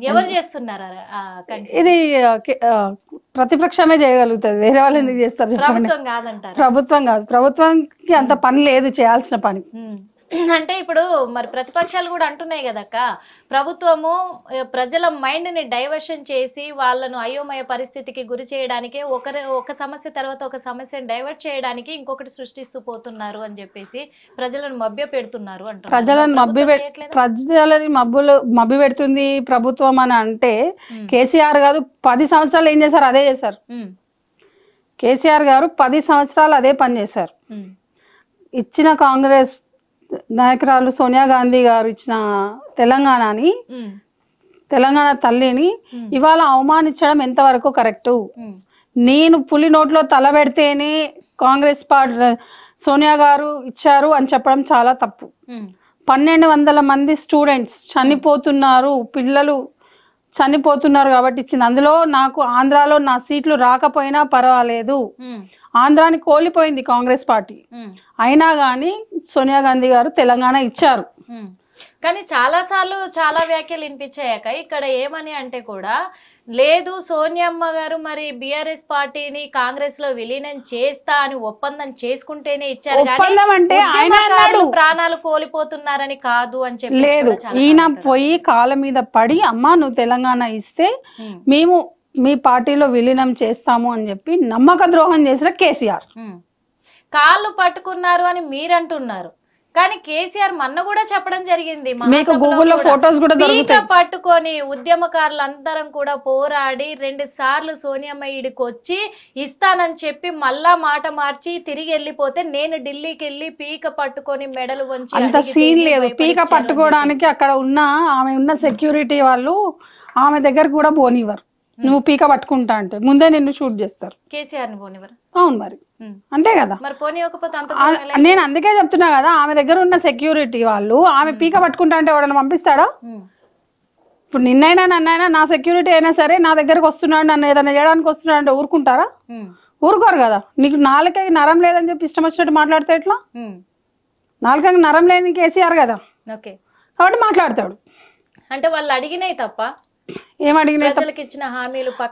ఎవరు చేస్తున్నారు ఇది ప్రతిపక్షమే చేయగలుగుతుంది, వేరే వాళ్ళు ఎందుకు చేస్తారు? ప్రభుత్వం కాదంటారు. ప్రభుత్వం కాదు, ప్రభుత్వానికి అంత పని లేదు చేయాల్సిన పని. అంటే ఇప్పుడు మరి ప్రతిపక్షాలు కూడా అంటున్నాయి కదక్క, ప్రభుత్వము ప్రజల మైండ్ ని డైవర్షన్ చేసి వాళ్ళను అయోమయ పరిస్థితికి గురి చేయడానికి ఒక సమస్య తర్వాత ఒక సమస్యను డైవర్ట్ చేయడానికి ఇంకొకటి సృష్టిస్తూ పోతున్నారు అని చెప్పేసి ప్రజలను మభ్య పెడుతున్నారు అంటారు. ప్రజలని మభ్య పెడుతుంది ప్రభుత్వం అని అంటే కేసీఆర్ గారు 10 సంవత్సరాలు ఏం చేశారు? అదే చేశారు. కేసీఆర్ గారు 10 సంవత్సరాలు అదే పని చేశారు. ఇచ్చిన కాంగ్రెస్ నాయకురాలు సోనియా గాంధీ గారు ఇచ్చిన తెలంగాణ తల్లిని ఇవాళ అవమానించడం ఎంతవరకు కరెక్టు? నేను పులి నోట్లో తల పెడితేనే కాంగ్రెస్ పార్టీ సోనియా గారు ఇచ్చారు అని చెప్పడం చాలా తప్పు. 1200 మంది స్టూడెంట్స్ చనిపోతున్నారు, పిల్లలు చనిపోతున్నారు కాబట్టి ఇచ్చింది. అందులో నాకు ఆంధ్రాలో నా సీట్లు రాకపోయినా పర్వాలేదు, ఆంధ్రాని కోల్పోయింది కాంగ్రెస్ పార్టీ, అయినా కానీ సోనియా గాంధీ గారు తెలంగాణ ఇచ్చారు. కానీ చాలా సార్లు చాలా వ్యాఖ్యలు వినిపించాక ఇక్కడ ఏమని అంటే కూడా లేదు, సోనియమ్మ గారు మరి బిఆర్ఎస్ పార్టీని కాంగ్రెస్ లో విలీనం చేస్తా అని ఒప్పందం చేసుకుంటేనే ఇచ్చారు, ప్రాణాలు కోల్పోతున్నారని కాదు అని చెప్పి లేదు. ఈయన పోయి కాళ్ళ మీద పడి అమ్మా నువ్వు తెలంగాణ ఇస్తే మేము మీ పార్టీలో విలీనం చేస్తాము అని చెప్పి నమ్మక ద్రోహం చేసిన కేసీఆర్. కాళ్ళు పట్టుకున్నారు అని మీరంటున్నారు, కానీ కేసీఆర్ మొన్న కూడా చెప్పడం జరిగింది, పట్టుకొని ఉద్యమకారులందరం కూడా పోరాడి 2 సార్లు సోనియమ్మ ఈడికి వచ్చి ఇస్తానని చెప్పి మళ్ళా మాట మార్చి తిరిగి వెళ్ళిపోతే నేను ఢిల్లీకి వెళ్ళి పీక పట్టుకొని మెడలు వంచి. అంత సీన్ లేదు. పీక పట్టుకోవడానికి అక్కడ ఆమె ఉన్న సెక్యూరిటీ వాళ్ళు ఆమె దగ్గర కూడా పోనివ్వరు. నువ్వు పీక పట్టుకుంటా అంటే ముందే నిన్ను షూట్ చేస్తారు. కేసీఆర్ ని పోనివ్వరు. అవును మరి అంతే కదా. మరి పోనీయకపోతే నేను అందుకే చెప్తున్నా కదా, ఆమె దగ్గర ఉన్న సెక్యూరిటీ వాళ్ళు ఆమె పీక పట్టుకుంటా అంటే ఎవడన్నా పంపిస్తాడా? ఇప్పుడు నిన్నైనా నన్నైనా నా సెక్యూరిటీ అయినా సరే నా దగ్గరకు వస్తున్నాడు, నన్ను ఏదైనా చేయడానికి వస్తున్నాడు అంటే ఊరుకుంటారా? ఊరుకోరు కదా. నీకు నాలుకకి నరం లేదని చెప్పి ఇష్టం వచ్చినట్టు మాట్లాడితే ఎట్లా? నాలుకకి నరం లేని కేసీఆర్ కదా, కాబట్టి మాట్లాడతాడు. అంటే వాళ్ళు అడిగినాయి తప్ప ఏమడిగినా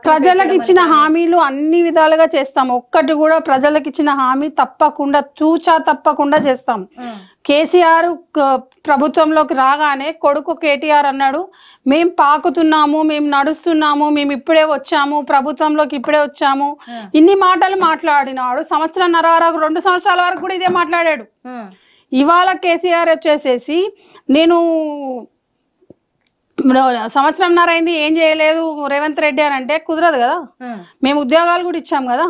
ప్రజలకు ఇచ్చిన హామీలు అన్ని విధాలుగా చేస్తాం. ఒక్కటి కూడా ప్రజలకు ఇచ్చిన హామీ తప్పకుండా తూచా తప్పకుండా చేస్తాం. కేసీఆర్ ప్రభుత్వంలోకి రాగానే కొడుకు కేటీఆర్ అన్నాడు, మేం పాకుతున్నాము, మేము నడుస్తున్నాము, మేము ఇప్పుడే వచ్చాము, ప్రభుత్వంలోకి ఇప్పుడే వచ్చాము, ఇన్ని మాటలు మాట్లాడినాడు. 1.5 2 సంవత్సరాల వరకు కూడా ఇదే మాట్లాడాడు. ఇవాళ కేసీఆర్ వచ్చేసేసి నేను 1.5 సంవత్సరం అయింది ఏం చేయలేదు రేవంత్ రెడ్డి అని అంటే కుదరదు కదా. మేము ఉద్యోగాలు కూడా ఇచ్చాం కదా,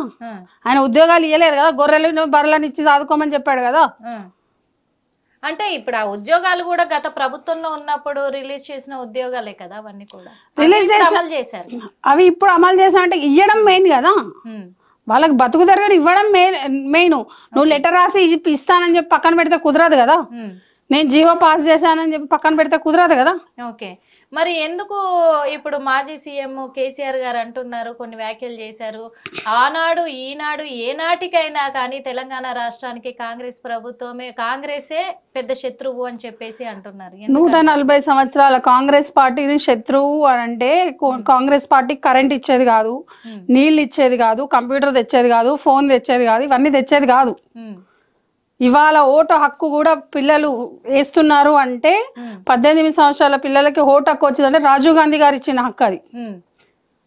ఆయన ఉద్యోగాలు ఇవ్వలేదు కదా, గొర్రెలు బర్రెలను ఇచ్చి చదువుకోమని చెప్పాడు కదా. అంటే ఇప్పుడు ఆ ఉద్యోగాలు కూడా గత ప్రభుత్వంలో ఉన్నప్పుడు రిలీజ్ చేసిన ఉద్యోగాలే కదా, అవన్నీ కూడా రిలీజ్ చేశారు. అవి ఇప్పుడు అమలు చేసా అంటే ఇవ్వడం మెయిన్ కదా, వాళ్ళకి బతుకు తెరగడం ఇవ్వడం మెయిన్. నువ్వు లెటర్ రాసి ఇస్తానని చెప్పి పక్కన పెడితే కుదరదు కదా, నేను జీవో పాస్ చేశానని చెప్పి పక్కన పెడితే కుదరదు కదా. ఓకే, మరి ఎందుకు ఇప్పుడు మాజీ సీఎం కేసీఆర్ గారు అంటున్నారు, కొన్ని వ్యాఖ్యలు చేశారు, ఆనాడు ఈనాడు ఏనాటికైనా కానీ తెలంగాణ రాష్ట్రానికి కాంగ్రెస్ ప్రభుత్వమే, కాంగ్రెసే పెద్ద శత్రువు అని చెప్పేసి అంటున్నారు. 140 సంవత్సరాల కాంగ్రెస్ పార్టీని శత్రువు అని అంటే కాంగ్రెస్ పార్టీ కరెంట్ ఇచ్చేది కాదు, నీళ్ళు ఇచ్చేది కాదు, కంప్యూటర్ తెచ్చేది కాదు, ఫోన్ తెచ్చేది కాదు, ఇవన్నీ తెచ్చేది కాదు. ఇవాళ ఓటు హక్కు కూడా పిల్లలు వేస్తున్నారు అంటే 18 సంవత్సరాల పిల్లలకి ఓటు హక్కు వచ్చిందంటే రాజీవ్ గాంధీ గారు ఇచ్చిన హక్కు అది.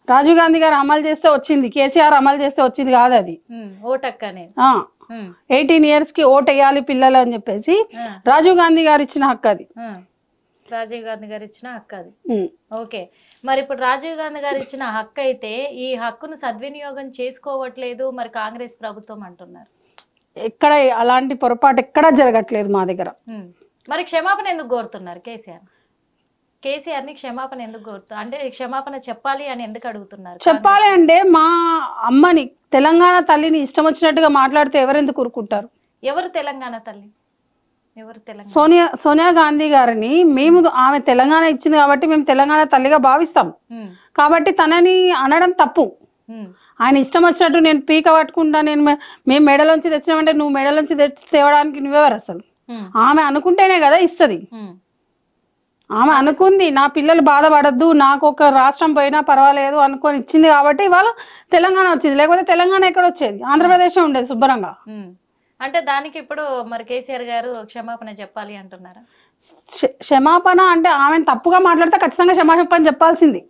రాజీవ్ గాంధీ గారు అమలు చేస్తే వచ్చింది, కేసీఆర్ అమలు చేస్తే వచ్చింది కాదు అది. ఓటు హక్కు అనేది 18 years కి ఓటు వేయాలి పిల్లలు అని చెప్పేసి రాజీవ్ గాంధీ గారు ఇచ్చిన హక్కు అది. రాజీవ్ గాంధీ గారు ఇచ్చిన హక్కు అది. ఓకే, మరి ఇప్పుడు రాజీవ్ గాంధీ గారు ఇచ్చిన హక్కు అయితే ఈ హక్కును సద్వినియోగం చేసుకోవట్లేదు మరి కాంగ్రెస్ ప్రభుత్వం అంటున్నారు. ఎక్కడ అలాంటి పొరపాటు ఎక్కడా జరగట్లేదు మా దగ్గర. మరి క్షమాపణ ఎందుకు కోరుతున్నారు కేసీఆర్ ని క్షమాపణ ఎందుకు కోరుతున్నారు? అంటే క్షమాపణ చెప్పాలి అని ఎందుకు అడుగుతున్నారు? చెప్పాలి అంటే మా అమ్మని తెలంగాణ తల్లిని ఇష్టం వచ్చినట్టుగా మాట్లాడితే ఎవరెందుకు ఊరుకుంటారు? ఎవరు తెలంగాణ తల్లి? సోనియా గాంధీ గారిని మేము ఆమె తెలంగాణ ఇచ్చింది కాబట్టి మేము తెలంగాణ తల్లిగా భావిస్తాం కాబట్టి తనని అనడం తప్పు. ఆయన ఇష్టం వచ్చినట్టు నేను పీక పట్టుకుంటా, మేము మెడలోంచి తెచ్చినామంటే నువ్వు మెడలోంచి తేవడానికి నువ్వెవరు అసలు? ఆమె అనుకుంటేనే కదా ఇస్తుంది. ఆమె అనుకుంది నా పిల్లలు బాధపడద్దు, నాకు ఒక రాష్ట్రం పోయినా పర్వాలేదు అనుకొని ఇచ్చింది కాబట్టి ఇవాళ తెలంగాణ వచ్చింది. లేకపోతే తెలంగాణ ఎక్కడ వచ్చేది, ఆంధ్రప్రదేశ్ ఉండేది శుభ్రంగా. అంటే దానికి ఇప్పుడు మరి కేసీఆర్ గారు క్షమాపణ చెప్పాలి అంటున్నారా? క్షమాపణ అంటే ఆమెను తప్పుగా మాట్లాడితే ఖచ్చితంగా క్షమాపణ చెప్పాల్సింది.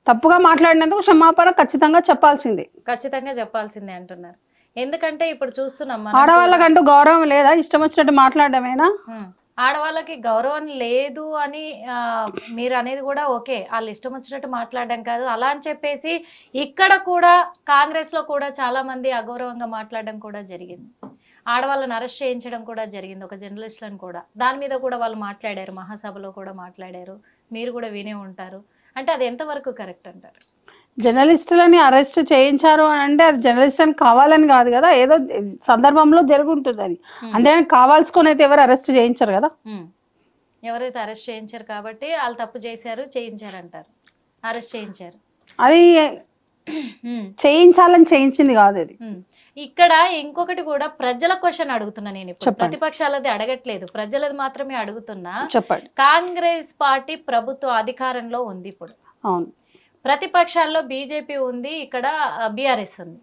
తప్పుగా మాట్లాడినందుకు క్షమాపణ ఖచ్చితంగా చెప్పాల్సిందే అంటున్నారు. ఎందుకంటే ఇప్పుడు చూస్తున్నాం ఆడవాళ్ళకంటూ గౌరవం లేదా, ఇష్టం వచ్చినట్టు మాట్లాడమేనా? ఆడవాళ్ళకి గౌరవం లేదు అని మీరు అనేది కూడా ఓకే, వాళ్ళు ఇష్టం వచ్చినట్టు మాట్లాడడం కాదు అలా అని చెప్పేసి ఇక్కడ కూడా కాంగ్రెస్ లో కూడా చాలా మంది అగౌరవంగా మాట్లాడడం కూడా జరిగింది. ఆడవాళ్ళని అరెస్ట్ చేయించడం కూడా జరిగింది, ఒక జర్నలిస్టులను కూడా. దాని మీద కూడా వాళ్ళు మాట్లాడారు, మహాసభలో కూడా మాట్లాడారు, మీరు కూడా వినే ఉంటారు. అంటే అది ఎంతవరకు కరెక్ట్ అంటారు? జర్నలిస్టులని అరెస్ట్ చేయించారు అని అంటే అది జర్నలిస్ట్ అని కావాలని కాదు కదా, ఏదో సందర్భంలో జరుగుంటుంది అది. అంతేగాని కావాల్సుకొని అయితే ఎవరు అరెస్ట్ చేయించారు కదా. ఎవరైతే అరెస్ట్ చేయించారు కాబట్టి వాళ్ళు తప్పు చేయించారంటారు, అరెస్ట్ చేయించారు. అది చేయించాలని చేయించింది కాదు అది. ఇక్కడ ఇంకొకటి కూడా ప్రజల క్వశ్చన్ అడుగుతున్నా నేను ఇప్పుడు, ప్రతిపక్షాలది అడగట్లేదు, ప్రజలది మాత్రమే అడుగుతున్నా. చెప్పండి. కాంగ్రెస్ పార్టీ ప్రభుత్వ అధికారంలో ఉంది ఇప్పుడు. అవును. ప్రతిపక్షాల్లో బీజేపీ ఉంది, ఇక్కడ బీఆర్ఎస్ ఉంది.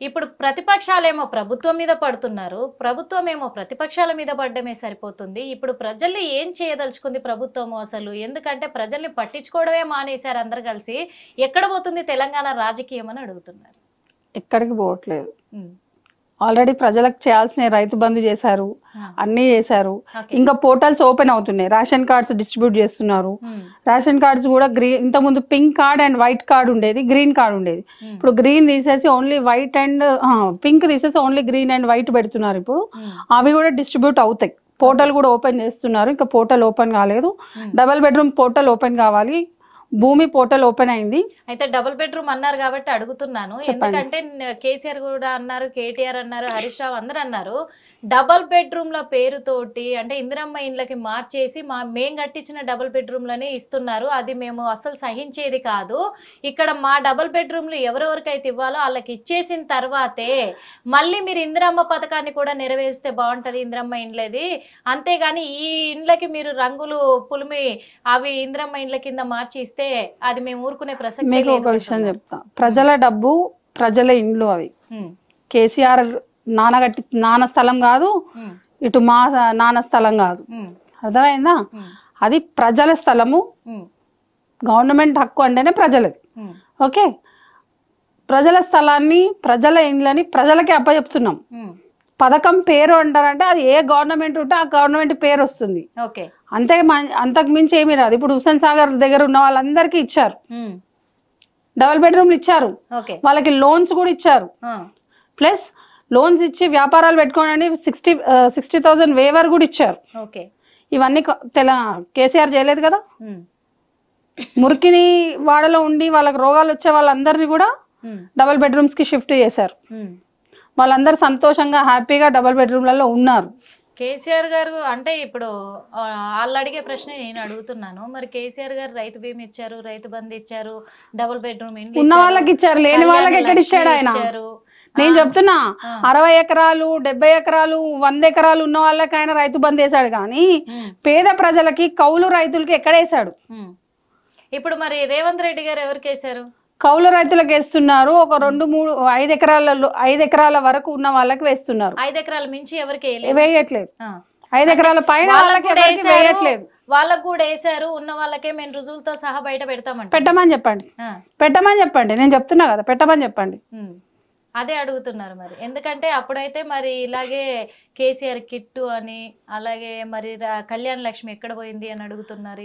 ఇప్పుడు ప్రతిపక్షాలేమో ప్రభుత్వం మీద పడుతున్నారు, ప్రభుత్వం ఏమో ప్రతిపక్షాల మీద పడ్డమే సరిపోతుంది. ఇప్పుడు ప్రజల్ని ఏం చేయదలుచుకుంది ప్రభుత్వము అసలు? ఎందుకంటే ప్రజల్ని పట్టించుకోవడమే మానేశారు అందరు కలిసి. ఎక్కడ పోతుంది తెలంగాణ రాజకీయం అని అడుగుతున్నారు. ఎక్కడికి పోవట్లేదు. ఆల్రెడీ ప్రజలకు చేయాల్సిన రైతు బంధు చేశారు, అన్నీ చేశారు. ఇంకా పోర్టల్స్ ఓపెన్ అవుతున్నాయి, రేషన్ కార్డ్స్ డిస్ట్రిబ్యూట్ చేస్తున్నారు. రేషన్ కార్డ్స్ కూడా ఇంతకుముందు pink card and white card ఉండేది, గ్రీన్ కార్డ్ ఉండేది. ఇప్పుడు గ్రీన్ తీసేసి ఓన్లీ వైట్ అండ్ పింక్ తీసేసి ఓన్లీ గ్రీన్ అండ్ వైట్ పెడుతున్నారు. ఇప్పుడు అవి కూడా డిస్ట్రిబ్యూట్ అవుతాయి. పోర్టల్ కూడా ఓపెన్ చేస్తున్నారు, ఇంకా పోర్టల్ ఓపెన్ కాలేదు. డబుల్ బెడ్రూమ్ పోర్టల్ ఓపెన్ కావాలి. భూమి పోర్టల్ ఓపెన్ అయింది. అయితే డబుల్ బెడ్రూమ్ అన్నారు కాబట్టి అడుగుతున్నాను, ఎందుకంటే కేసీఆర్ కూడా అన్నారు, కేటీఆర్ అన్నారు, హరీష్ రావు అందరు అన్నారు డబుల్ బెడ్రూమ్ల పేరుతోటి అంటే ఇందిరమ్మ ఇండ్లకి మార్చేసి మేం కట్టించిన డబుల్ బెడ్రూమ్లని ఇస్తున్నారు, అది మేము అసలు సహించేది కాదు. ఇక్కడ మా డబుల్ బెడ్రూమ్లు ఎవరెవరికైతే ఇవ్వాలో వాళ్ళకి ఇచ్చేసిన తర్వాతే మళ్ళీ మీరు ఇందిరమ్మ పథకాన్ని కూడా నెరవేరిస్తే బాగుంటది ఇందిరమ్మ ఇండ్లది, అంతేగాని ఈ ఇండ్లకి మీరు రంగులు పులిమి అవి ఇందిరమ్మ ఇండ్ల కింద మార్చి ఇస్తే అది మేము ఊరుకునే ప్రసక్తి. మీకు ఒక విషయం చెప్తా, ప్రజల డబ్బు ప్రజల ఇండ్లు అవి. కేసీఆర్ నాన్న స్థలం కాదు, ఇటు మా నాన్న స్థలం కాదు, అర్థమైందా? అది ప్రజల స్థలము, గవర్నమెంట్ హక్కు అంటేనే ప్రజలది. ఓకే, ప్రజల స్థలాన్ని ప్రజల ఇండ్లని ప్రజలకి అప్పచెప్తున్నాం. పథకం పేరు అంటారంటే అది ఏ గవర్నమెంట్ ఉంటే ఆ గవర్నమెంట్ పేరు వస్తుంది. అంతకు మించి ఏమీ రాదు. ఇప్పుడు హుస్సేన్ సాగర్ దగ్గర ఉన్న వాళ్ళందరికీ ఇచ్చారు, డబుల్ బెడ్రూమ్లు ఇచ్చారు, వాళ్ళకి లోన్స్ కూడా ఇచ్చారు. ప్లస్ లోన్స్ ఇచ్చి వ్యాపారాలు పెట్టుకోండి 60,000 వేవర్ కూడా ఇచ్చారు. ఇవన్నీ కేసీఆర్ చేయలేదు కదా. మురికిని వాడలో ఉండి వాళ్ళకి రోగాలు వచ్చే వాళ్ళందరినీ కూడా డబుల్ బెడ్రూమ్స్ కి షిఫ్ట్ చేశారు. వాళ్ళందరూ సంతోషంగా హ్యాపీగా డబుల్ బెడ్రూమ్లలో ఉన్నారు. కేసీఆర్ గారు అంటే ఇప్పుడు వాళ్ళు అడిగే ప్రశ్న నేను అడుగుతున్నాను, మరి కేసీఆర్ గారు రైతు బీమా ఇచ్చారు, రైతు బంధు ఇచ్చారు, డబుల్ బెడ్రూమ్ ఉన్న వాళ్ళకి ఇచ్చారు, లేని వాళ్ళకి ఎక్కడ ఇచ్చాడు ఆయన? నేను చెప్తున్నా 60 ఎకరాలు 70 ఎకరాలు 100 ఎకరాలు ఉన్న వాళ్ళకి ఆయన రైతు బంధు వేశాడు, కానీ పేద ప్రజలకి కౌలు రైతులకి ఎక్కడ వేశాడు? ఇప్పుడు మరి రేవంత్ రెడ్డి గారు ఎవరికి వేశారు? కౌలు రైతులకు వేస్తున్నారు. ఒక 2-3-5 ఎకరాల వరకు ఉన్న వాళ్ళకి వేస్తున్నారు. 5 ఎకరాల మించి ఎవరికి వేయట్లేదు. 5 ఎకరాల పైన వాళ్ళకి వేయట్లేదు. వాళ్ళకు కూడా వేసారు, ఉన్న వాళ్ళకే మేము రుజువులతో సహా బయట పెడతామంట. పెట్టమని చెప్పండి, నేను చెప్తున్నా కదా, పెట్టమని చెప్పండి. అదే అడుగుతున్నారు మరి, ఎందుకంటే అప్పుడైతే మరి ఇలాగే కేసీఆర్ కిట్టు అని, అలాగే మరి కళ్యాణ్ లక్ష్మి ఎక్కడ పోయింది అని అడుగుతున్నారు.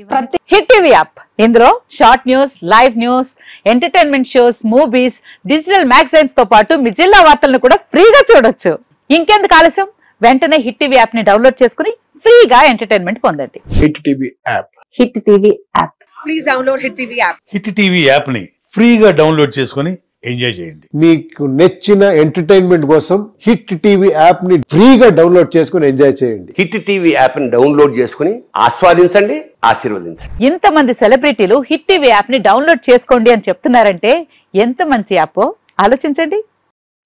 హిట్ టీవీ యాప్, ఇందులో short news, live news, entertainment shows, movies, digital magazines తో పాటు మీ జిల్లా వార్తలను కూడా ఫ్రీగా చూడొచ్చు. ఇంకెందుకు ఆలస్యం, వెంటనే హిట్ టీవీ యాప్ ని డౌన్లోడ్ చేసుకుని ఫ్రీగా ఎంటర్టైన్మెంట్ పొందండి. Hit TV app, hit TV app, please download hit TV app. Hit TV app ని ఫ్రీగా డౌన్లోడ్ చేసుకుని ఎంజాయ్ చేయండి. మీకు నచ్చిన ఎంటర్టైన్మెంట్ కోసం హిట్ టీవీ యాప్ ని ఫ్రీగా డౌన్లోడ్ చేసుకుని ఎంజాయ్ చేయండి. హిట్ టీవీ యాప్ ని డౌన్లోడ్ చేసుకుని ఆస్వాదించండి, ఆశీర్వదించండి. ఇంతమంది సెలబ్రిటీలు హిట్ టీవీ యాప్ ని డౌన్లోడ్ చేసుకోండి అని చెప్తున్నారంటే ఎంత మంచి యాప్ ఆలోచించండి.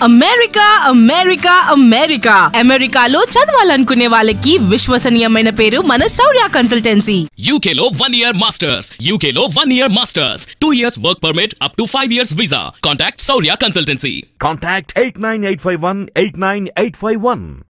అమెరికా అమెరికా అమెరికా అమెరికాలో చదవాలనుకునే వాళ్ళకి విశ్వసనీయమైన పేరు మన శౌర్య కన్సల్టెన్సీ. UK లో 1 year masters. UK లో 1 year masters. 2 years work permit up to 5 years visa. Contact Saurya Consultancy. Contact 89851 89851.